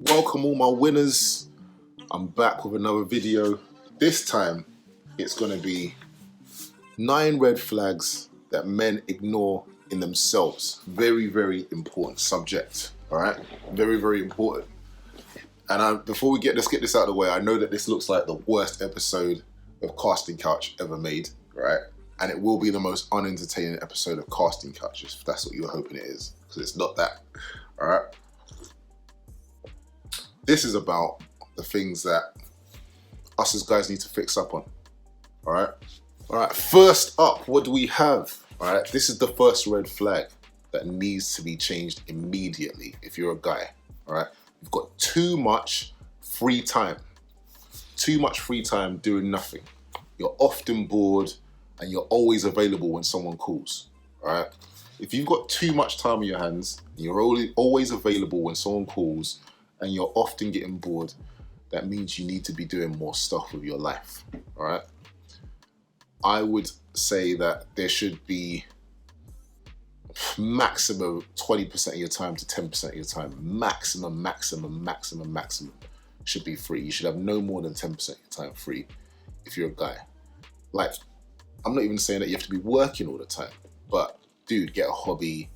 Welcome all my winners. I'm back with another video. This time it's going to be 9 red flags that men ignore in themselves. Very, very important subject. Alright? Very, very important. And before let's get this out of the way. I know that this looks like the worst episode of Casting Couch ever made, right? And it will be the most unentertaining episode of Casting Couch, if that's what you're hoping it is, because it's not that. Alright? This is about the things that us as guys need to fix up on. Alright? Alright, first up, what do we have? Alright, this is the first red flag that needs to be changed immediately if you're a guy. Alright? You've got too much free time. Too much free time doing nothing. You're often bored and you're always available when someone calls. Alright? If you've got too much time on your hands, you're always available when someone calls, and you're often getting bored, that means you need to be doing more stuff with your life. Alright? I would say that there should be maximum 20% of your time to 10% of your time. Maximum should be free. You should have no more than 10% of your time free if you're a guy. Like, I'm not even saying that you have to be working all the time, but dude, get a hobby.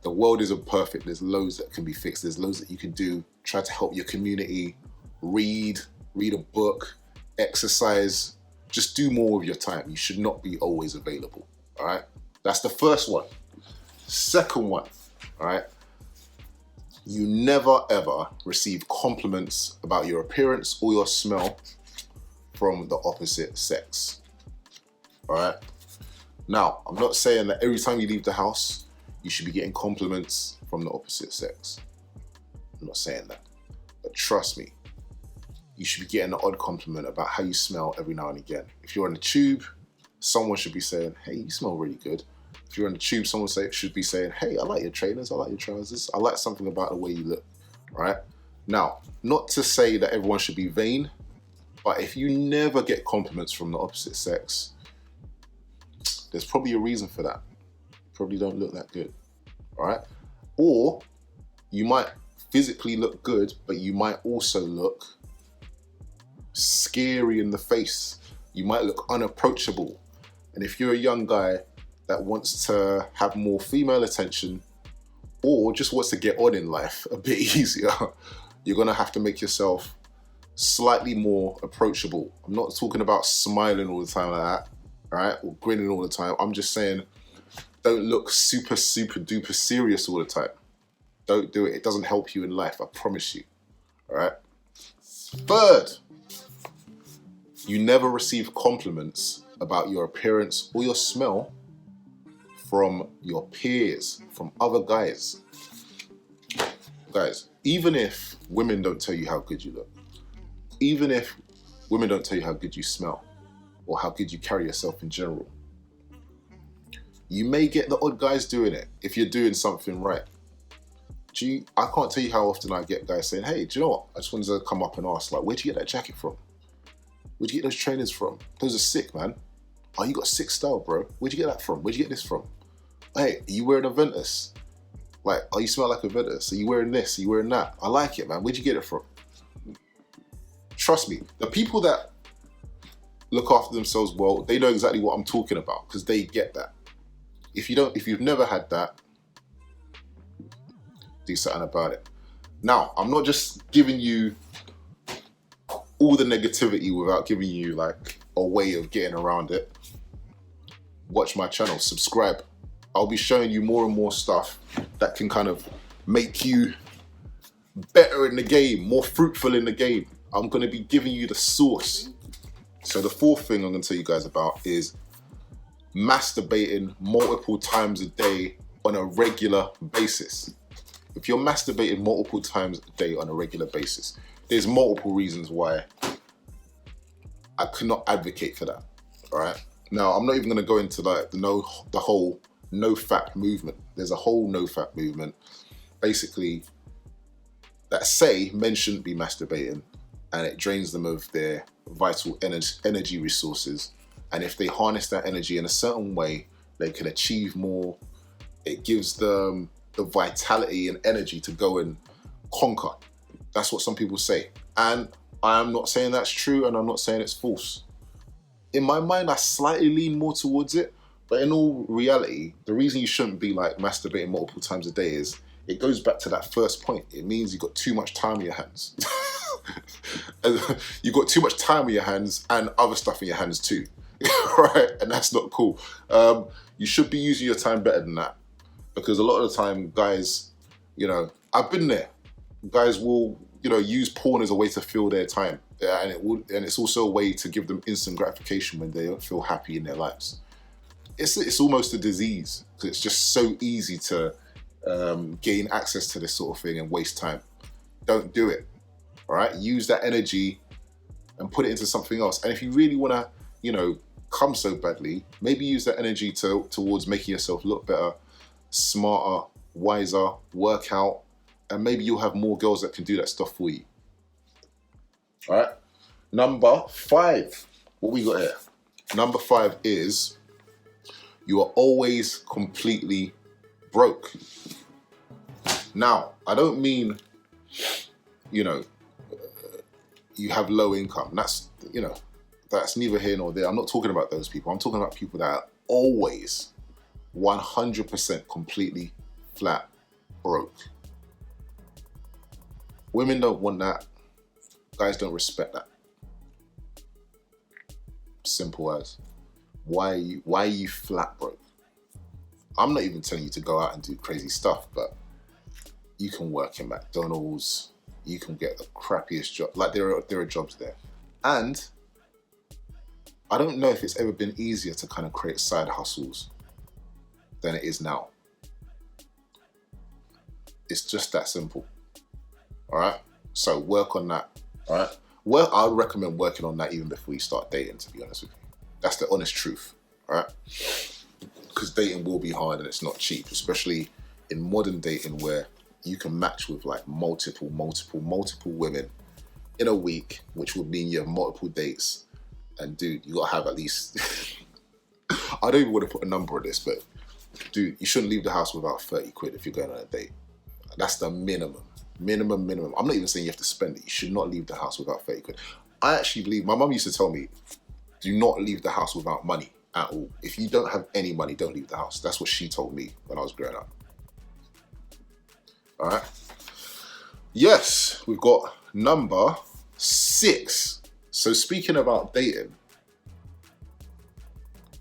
The world isn't perfect. There's loads that can be fixed. There's loads that you can do. Try to help your community. Read a book, exercise. Just do more with your time. You should not be always available. All right? That's the first one. Second one, all right? You never ever receive compliments about your appearance or your smell from the opposite sex. All right? Now, I'm not saying that every time you leave the house, you should be getting compliments from the opposite sex. I'm not saying that. But trust me, you should be getting an odd compliment about how you smell every now and again. If you're on the tube, someone should be saying, hey, you smell really good. If you're on the tube, someone should be saying, hey, I like your trainers, I like your trousers, I like something about the way you look, right? Now, not to say that everyone should be vain, but if you never get compliments from the opposite sex, there's probably a reason for that. Probably don't look that good, all right? Or you might physically look good, but you might also look scary in the face. You might look unapproachable. And if you're a young guy that wants to have more female attention or just wants to get on in life a bit easier, you're gonna have to make yourself slightly more approachable. I'm not talking about smiling all the time like that, all right, or grinning all the time. I'm just saying, don't look super duper serious all the time. Don't do it. It doesn't help you in life, I promise you. All right? Third, you never receive compliments about your appearance or your smell from your peers, from other guys. Guys, even if women don't tell you how good you look, even if women don't tell you how good you smell or how good you carry yourself in general, you may get the odd guys doing it if you're doing something right. I can't tell you how often I get guys saying, hey, do you know what? I just wanted to come up and ask, like, where'd you get that jacket from? Where'd you get those trainers from? Those are sick, man. Oh, you got sick style, bro. Where'd you get that from? Where'd you get this from? Hey, are you wearing a Ventus? Like, oh, you smell like a Ventus. Are you wearing this? Are you wearing that? I like it, man. Where'd you get it from? Trust me, the people that look after themselves well, they know exactly what I'm talking about because they get that. If you've never had that, do something about it. Now, I'm not just giving you all the negativity without giving you like a way of getting around it. Watch my channel, subscribe. I'll be showing you more and more stuff that can kind of make you better in the game, more fruitful in the game. I'm going to be giving you the source. So the fourth thing I'm going to tell you guys about is masturbating multiple times a day on a regular basis. If you're masturbating multiple times a day on a regular basis, there's multiple reasons why I could not advocate for that, all right? Now, I'm not even going to go into like the whole no-fap movement. There's a whole no-fap movement, basically, that say men shouldn't be masturbating and it drains them of their vital energy resources. And if they harness that energy in a certain way, they can achieve more, It gives them the vitality and energy to go and conquer. That's what some people say. And I'm not saying that's true, and I'm not saying it's false. In my mind, I slightly lean more towards it. But in all reality, the reason you shouldn't be like masturbating multiple times a day is it goes back to that first point. It means you've got too much time in your hands. You've got too much time in your hands and other stuff in your hands too. Right? And that's not cool. You should be using your time better than that. Because a lot of the time, guys, you know, I've been there. Guys will, you know, use porn as a way to fill their time. And it's also a way to give them instant gratification when they don't feel happy in their lives. It's almost a disease because it's just so easy to gain access to this sort of thing and waste time. Don't do it. All right, use that energy and put it into something else. And if you really want to, you know, come so badly, maybe use that energy towards making yourself look better, smarter, wiser, work out, and maybe you'll have more girls that can do that stuff for you. All right. Number 5. What we got here? Number 5 is you are always completely broke. Now, I don't mean, you know, you have low income. That's, you know, that's neither here nor there. I'm not talking about those people. I'm talking about people that are always 100% completely flat broke. Women don't want that. Guys don't respect that. Simple as. Why are you flat broke? I'm not even telling you to go out and do crazy stuff, but you can work in McDonald's. You can get the crappiest job. Like there are jobs there. And I don't know if it's ever been easier to kind of create side hustles than it is now. It's just that simple. All right? So work on that. All right? Well, I would recommend working on that even before you start dating, to be honest with you. That's the honest truth. All right? Because dating will be hard and it's not cheap, especially in modern dating where you can match with like multiple women in a week, which would mean you have multiple dates. And dude, you gotta have at least, I don't even want to put a number on this, but dude, you shouldn't leave the house without 30 quid if you're going on a date. That's the minimum. Minimum. I'm not even saying you have to spend it. You should not leave the house without 30 quid. I actually believe, my mum used to tell me, do not leave the house without money at all. If you don't have any money, don't leave the house. That's what she told me when I was growing up. All right. Yes, we've got number 6. So speaking about dating,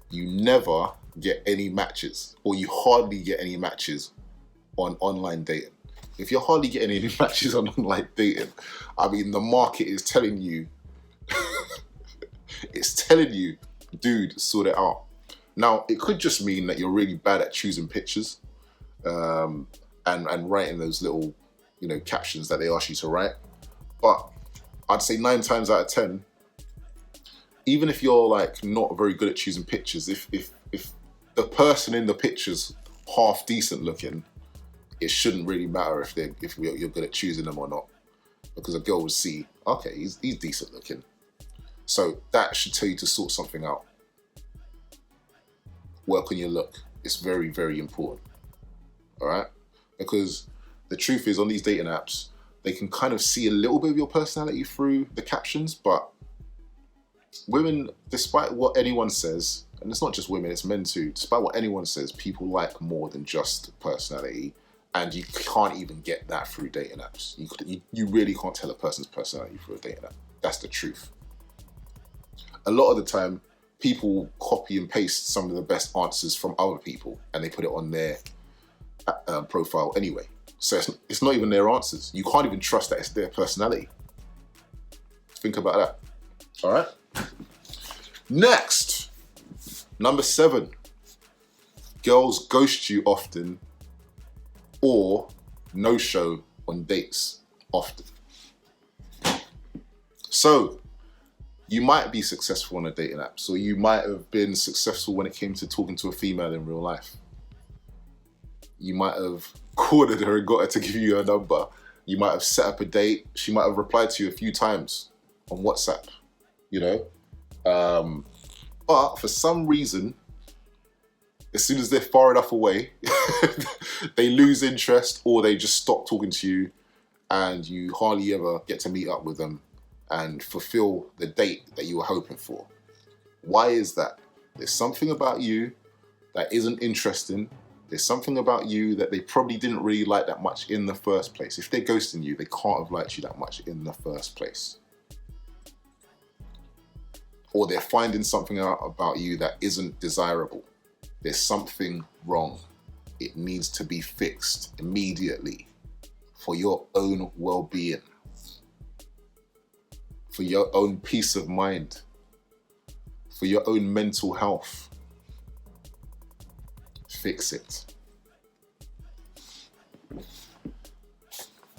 you never get any matches, or you hardly get any matches on online dating. If you're hardly getting any matches on online dating, I mean, the market is telling you, it's telling you, dude, sort it out. Now, it could just mean that you're really bad at choosing pictures and writing those little, you know, captions that they ask you to write. But I'd say 9 times out of 10, even if you're like not very good at choosing pictures, if the person in the picture's half decent looking, it shouldn't really matter if you're good at choosing them or not, because a girl will see, okay, he's decent looking. So that should tell you to sort something out. Work on your look. It's very, very important. All right? Because the truth is, on these dating apps, they can kind of see a little bit of your personality through the captions, but women, despite what anyone says, and it's not just women, it's men too, despite what anyone says, people like more than just personality, and you can't even get that through dating apps. You really can't tell a person's personality through a dating app. That's the truth. A lot of the time, people copy and paste some of the best answers from other people, and they put it on their profile anyway. So it's not even their answers. You can't even trust that it's their personality. Think about that. All right? Next, number 7. Girls ghost you often or no-show on dates often. So, you might be successful on a dating app, so you might have been successful when it came to talking to a female in real life. You might have cornered her and got her to give you her number. You might have set up a date. She might have replied to you a few times on WhatsApp, you know? But for some reason, As soon as they're far enough away, they lose interest or they just stop talking to you, and you hardly ever get to meet up with them and fulfill the date that you were hoping for. Why is that? There's something about you that isn't interesting. There's something about you that they probably didn't really like that much in the first place. If they're ghosting you, they can't have liked you that much in the first place. Or they're finding something out about you that isn't desirable. There's something wrong. It needs to be fixed immediately for your own well-being, for your own peace of mind, for your own mental health. Fix it.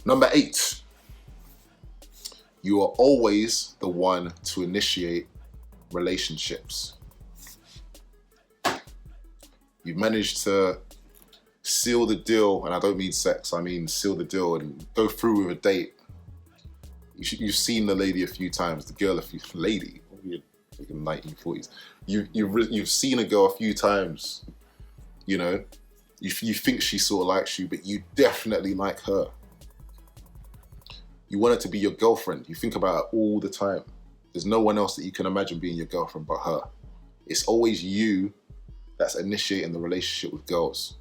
Number 8, you are always the one to initiate relationships. You've managed to seal the deal, and I don't mean sex, I mean seal the deal and go through with a date. You've seen the lady a few times, the girl lady, like in the 1940s. You've seen a girl a few times, you know. You think she sort of likes you, but you definitely like her. You want her to be your girlfriend. You think about her all the time. There's no one else that you can imagine being your girlfriend but her. It's always you that's initiating the relationship with girls.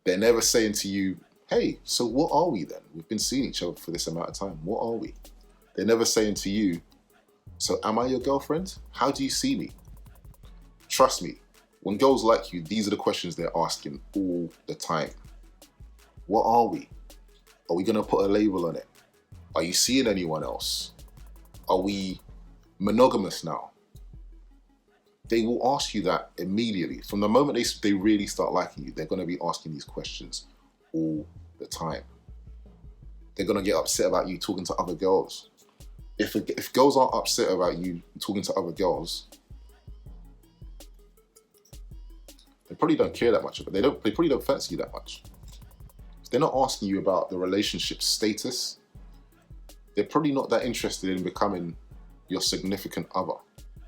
They're never saying to you, hey, so what are we then? We've been seeing each other for this amount of time. What are we? They're never saying to you, so am I your girlfriend? How do you see me? Trust me, when girls like you, these are the questions they're asking all the time. What are we? Are we gonna put a label on it? Are you seeing anyone else? Are we monogamous now? They will ask you that immediately. From the moment they really start liking you, they're gonna be asking these questions all the time. They're gonna get upset about you talking to other girls. If girls aren't upset about you talking to other girls, they probably don't care that much of it. They probably don't fancy you that much. If they're not asking you about the relationship status, they're probably not that interested in becoming your significant other.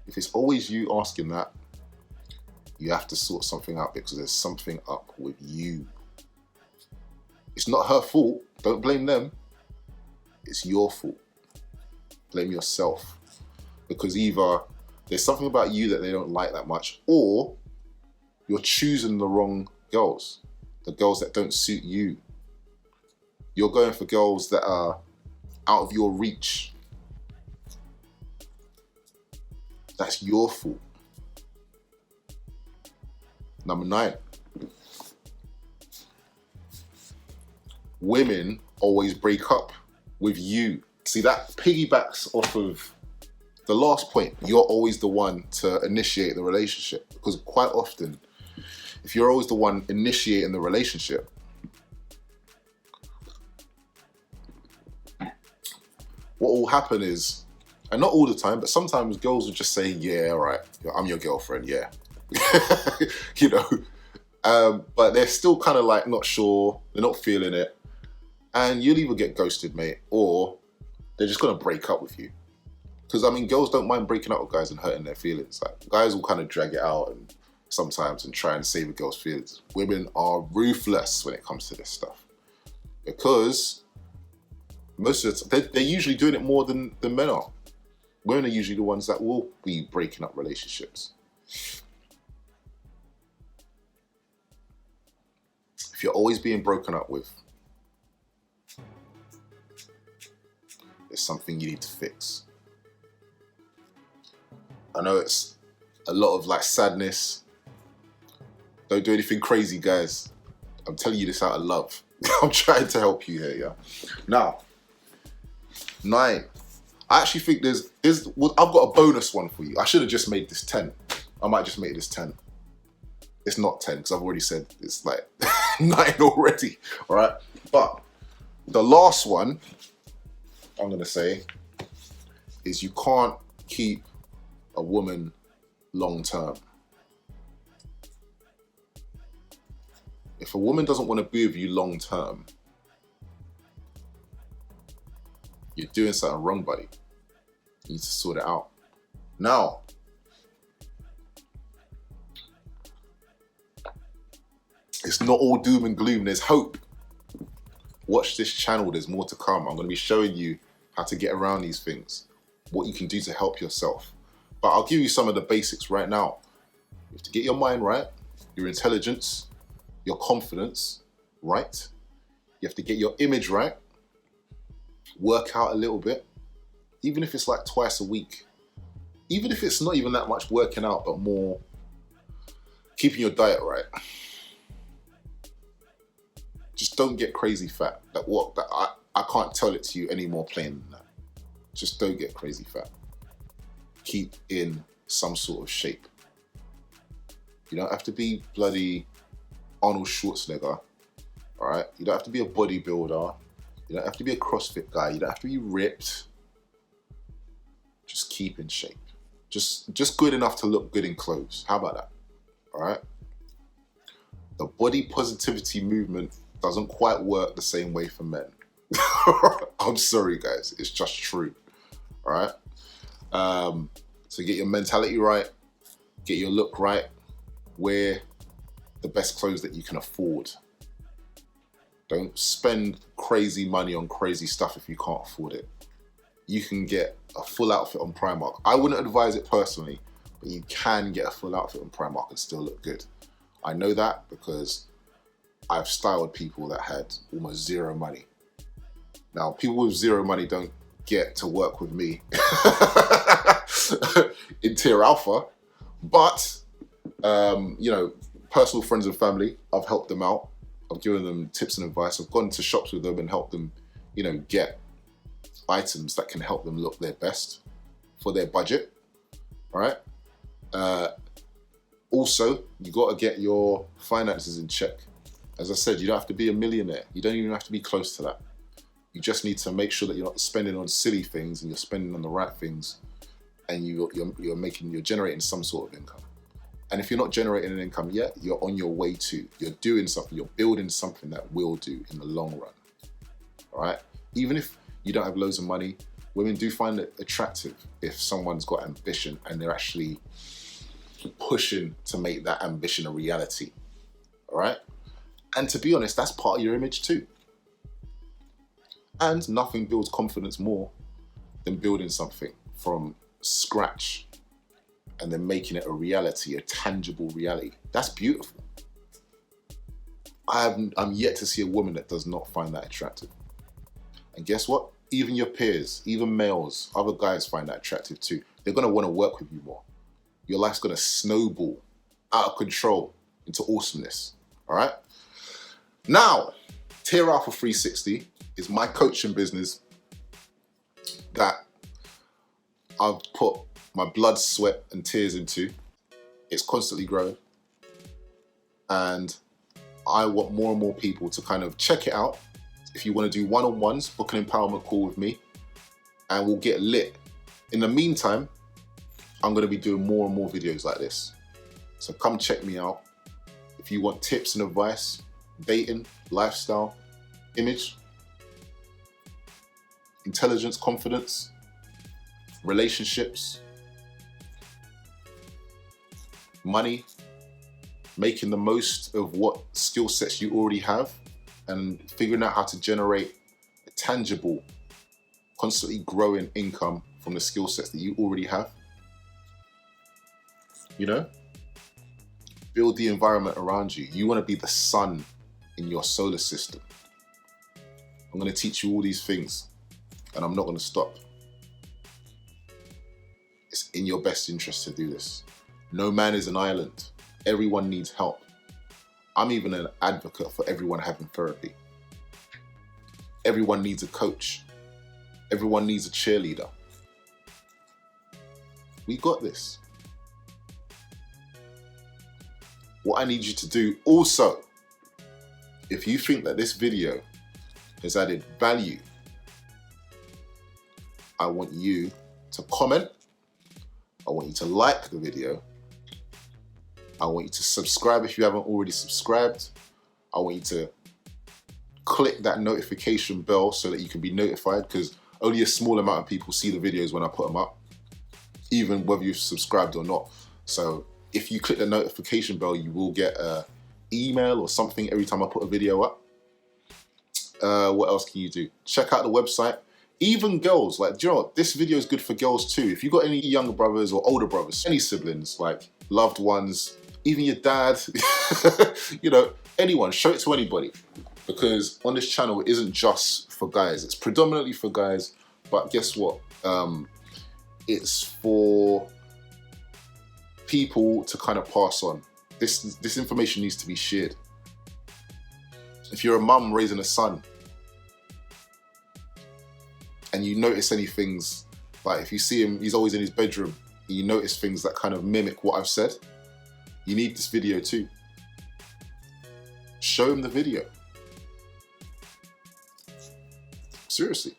If it's always you asking that, you have to sort something out because there's something up with you. It's not her fault. Don't blame them. It's your fault. Blame yourself. Because either there's something about you that they don't like that much, or you're choosing the wrong girls. The girls that don't suit you. You're going for girls that are out of your reach. That's your fault. Number 9. Women always break up with you. See, that piggybacks off of the last point. You're always the one to initiate the relationship. Because quite often, if you're always the one initiating the relationship, what will happen is, and not all the time, but sometimes girls will just say, yeah, all right, I'm your girlfriend, yeah. You know, but they're still kind of like not sure, they're not feeling it. And you'll either get ghosted, mate, or they're just gonna break up with you. Because I mean, girls don't mind breaking up with guys and hurting their feelings. Like, guys will kind of drag it out and sometimes and try and save a girl's feelings. Women are ruthless when it comes to this stuff. Because most of the time, they're usually doing it more than men are. Women are usually the ones that will be breaking up relationships. If you're always being broken up with, there's something you need to fix. I know it's a lot of like sadness. Don't do anything crazy, guys. I'm telling you this out of love. I'm trying to help you here, yeah? Now, 9. I actually think I've got a bonus one for you. I should have just made this 10. I might just make this 10. It's not 10 because I've already said it's like 9 already, all right? But the last one I'm gonna say is you can't keep a woman long term. If a woman doesn't want to be with you long term, you're doing something wrong, buddy. You need to sort it out. Now, It's not all doom and gloom. There's hope. Watch this channel. There's more to come. I'm going to be showing you how to get around these things, what you can do to help yourself. But I'll give you some of the basics right now. You have to get your mind right, your intelligence, your confidence right. You have to get your image right. Work out a little bit, even if it's like twice a week. Even if it's not even that much working out, but more keeping your diet right. Just don't get crazy fat. I can't tell it to you any more plain than that. Just don't get crazy fat. Keep in some sort of shape. You don't have to be bloody Arnold Schwarzenegger, all right? You don't have to be a bodybuilder. You don't have to be a CrossFit guy. You don't have to be ripped. Just keep in shape. Just good enough to look good in clothes. How about that? All right? The body positivity movement doesn't quite work the same way for men. I'm sorry, guys. It's just true. All right? So get your mentality right. Get your look right. Wear the best clothes that you can afford. Don't spend crazy money on crazy stuff if you can't afford it. You can get a full outfit on Primark. I wouldn't advise it personally, but you can get a full outfit on Primark and still look good. I know that because I've styled people that had almost zero money. Now, people with zero money don't get to work with me in Tier Alpha, but, personal friends and family, I've helped them out. I've given them tips and advice. I've gone to shops with them and helped them, get items that can help them look their best for their budget, all right? Also, you got to get your finances in check. As I said, you don't have to be a millionaire. You don't even have to be close to that. You just need to make sure that you're not spending on silly things and you're spending on the right things, and you're generating some sort of income. And if you're not generating an income yet, you're on your way to. You're doing something. You're building something that will do in the long run. All right? Even if you don't have loads of money, women do find it attractive if someone's got ambition and they're actually pushing to make that ambition a reality. All right? And to be honest, that's part of your image too. And nothing builds confidence more than building something from scratch and then making it a reality, a tangible reality. That's beautiful. I'm yet to see a woman that does not find that attractive. And guess what? Even your peers, even males, other guys find that attractive too. They're gonna wanna work with you more. Your life's gonna snowball out of control into awesomeness, all right? Now, Tier Alpha 360 is my coaching business that I've put my blood, sweat, and tears into. It's constantly growing. And I want more and more people to kind of check it out. If you want to do one-on-ones, book an empowerment call with me and we'll get lit. In the meantime, I'm going to be doing more and more videos like this. So come check me out. If you want tips and advice, dating, lifestyle, image, intelligence, confidence, relationships, money, making the most of what skill sets you already have and figuring out how to generate a tangible, constantly growing income from the skill sets that you already have. Build the environment around you. You want to be the sun in your solar system. I'm going to teach you all these things and I'm not going to stop. It's in your best interest to do this. No man is an island. Everyone needs help. I'm even an advocate for everyone having therapy. Everyone needs a coach. Everyone needs a cheerleader. We got this. What I need you to do also, if you think that this video has added value, I want you to comment. I want you to like the video. I want you to subscribe if you haven't already subscribed. I want you to click that notification bell so that you can be notified, because only a small amount of people see the videos when I put them up, even whether you've subscribed or not. So if you click the notification bell, you will get an email or something every time I put a video up. What else can you do? Check out the website. Even girls, like, do you know what? This video is good for girls too. If you've got any younger brothers or older brothers, any siblings, like loved ones, even your dad, you know, anyone, show it to anybody. Because on this channel, it isn't just for guys. It's predominantly for guys, but guess what? It's for people to kind of pass on. This information needs to be shared. If you're a mum raising a son and you notice any things, like if you see him, he's always in his bedroom, and you notice things that kind of mimic what I've said, you need this video too. Show him the video. Seriously.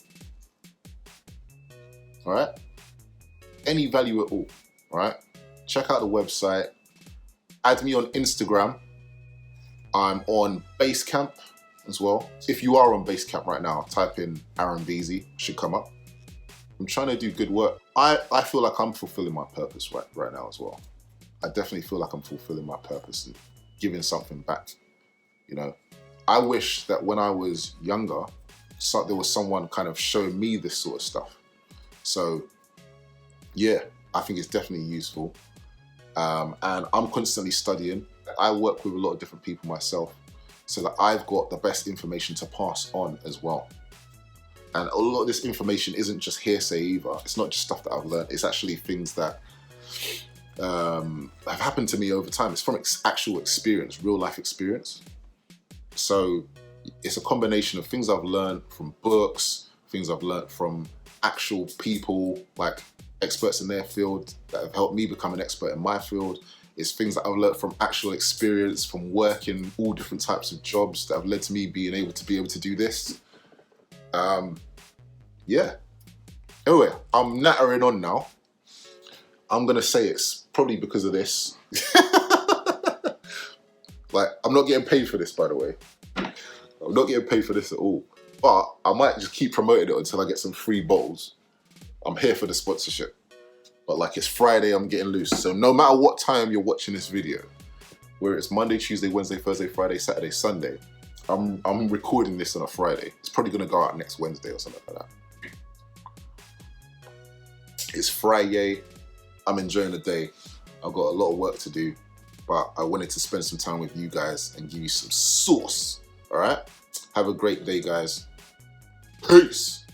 All right? Any value at all, all right? Check out the website. Add me on Instagram. I'm on Basecamp as well. If you are on Basecamp right now, type in Aaron Beasy, should come up. I'm trying to do good work. I feel like I'm fulfilling my purpose right now as well. I definitely feel like I'm fulfilling my purpose and giving something back, you know. I wish that when I was younger, there was someone kind of showing me this sort of stuff. So yeah, I think it's definitely useful. And I'm constantly studying. I work with a lot of different people myself, so that I've got the best information to pass on as well. And a lot of this information isn't just hearsay either. It's not just stuff that I've learned. It's actually things that have happened to me over time. It's from actual experience, real life experience. So it's a combination of things I've learned from books, things I've learned from actual people, like experts in their field that have helped me become an expert in my field. It's things that I've learned from actual experience, from working all different types of jobs that have led to me being able to do this. Yeah. Anyway, I'm nattering on now. I'm gonna say it's probably because of this. Like, I'm not getting paid for this, by the way. I'm not getting paid for this at all. But I might just keep promoting it until I get some free bottles. I'm here for the sponsorship. But like, it's Friday, I'm getting loose. So no matter what time you're watching this video, whether it's Monday, Tuesday, Wednesday, Thursday, Friday, Saturday, Sunday, I'm recording this on a Friday. It's probably gonna go out next Wednesday or something like that. It's Friday, I'm enjoying the day. I've got a lot of work to do, but I wanted to spend some time with you guys and give you some sauce, all right? Have a great day, guys. Peace.